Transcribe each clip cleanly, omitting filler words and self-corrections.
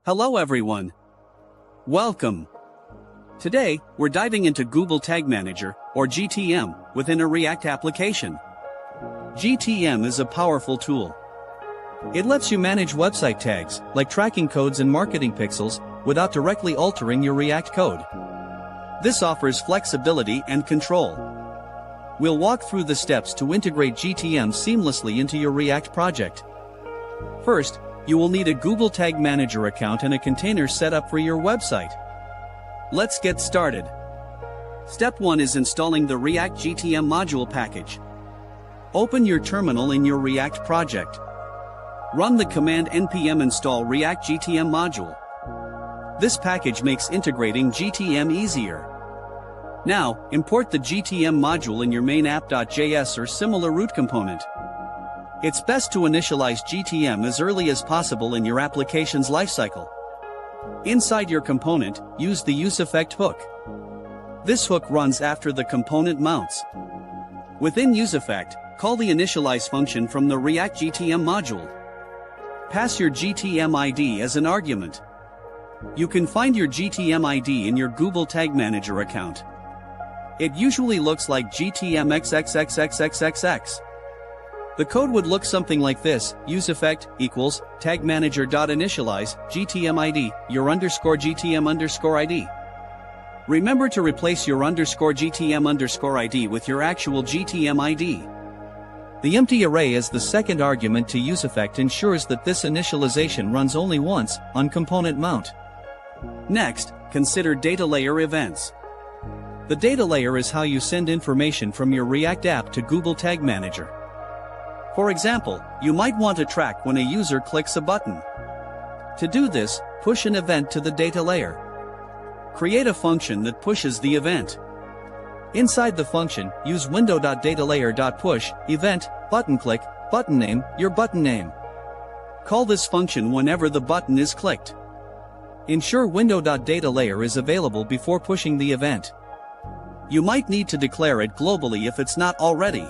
Hello everyone. Welcome. Today, we're diving into Google Tag Manager, or GTM, within a React application. GTM is a powerful tool. It lets you manage website tags, like tracking codes and marketing pixels, without directly altering your React code. This offers flexibility and control. We'll walk through the steps to integrate GTM seamlessly into your React project. First, you will need a Google Tag Manager account and a container set up for your website. Let's get started. Step 1 is installing the react-gtm-module package. Open your terminal in your React project. Run the command npm install react-gtm-module. This package makes integrating GTM easier. Now, import the GTM module in your main App.js or similar root component. It's best to initialize GTM as early as possible in your application's lifecycle. Inside your component, use the useEffect hook. This hook runs after the component mounts. Within useEffect, call the initialize function from the react-gtm module. Pass your gtmId as an argument. You can find your gtmId in your Google Tag Manager account. It usually looks like gtmXXXXXXX. The code would look something like this: useEffect equals TagManager.initialize gtmId your underscore gtm underscore id. Remember to replace your underscore gtm underscore id with your actual gtmId. The empty array as the second argument to useEffect ensures that this initialization runs only once, on component mount. Next, consider data layer events. The data layer is how you send information from your React app to Google Tag Manager. For example, you might want to track when a user clicks a button. To do this, push an event to the data layer. Create a function that pushes the event. Inside the function, use window.datalayer.push, event, button click, button name, your button name. Call this function whenever the button is clicked. Ensure window.datalayer is available before pushing the event. You might need to declare it globally if it's not already.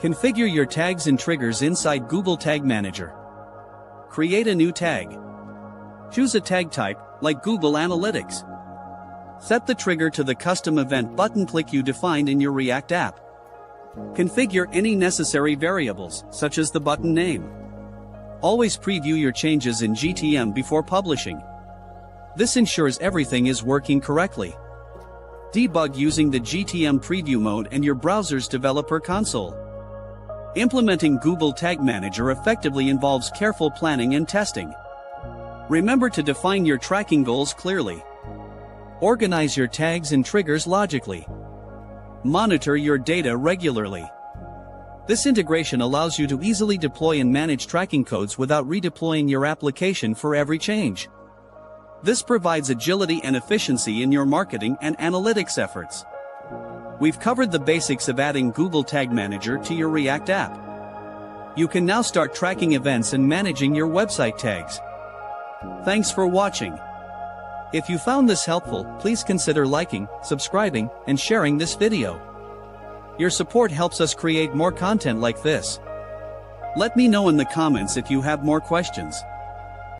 Configure your tags and triggers inside Google Tag Manager. Create a new tag. Choose a tag type, like Google Analytics. Set the trigger to the custom event button click you defined in your React app. Configure any necessary variables, such as the button name. Always preview your changes in GTM before publishing. This ensures everything is working correctly. Debug using the GTM preview mode and your browser's developer console. Implementing Google Tag Manager effectively involves careful planning and testing. Remember to define your tracking goals clearly. Organize your tags and triggers logically. Monitor your data regularly. This integration allows you to easily deploy and manage tracking codes without redeploying your application for every change. This provides agility and efficiency in your marketing and analytics efforts. We've covered the basics of adding Google Tag Manager to your React app. You can now start tracking events and managing your website tags. Thanks for watching. If you found this helpful, please consider liking, subscribing, and sharing this video. Your support helps us create more content like this. Let me know in the comments if you have more questions.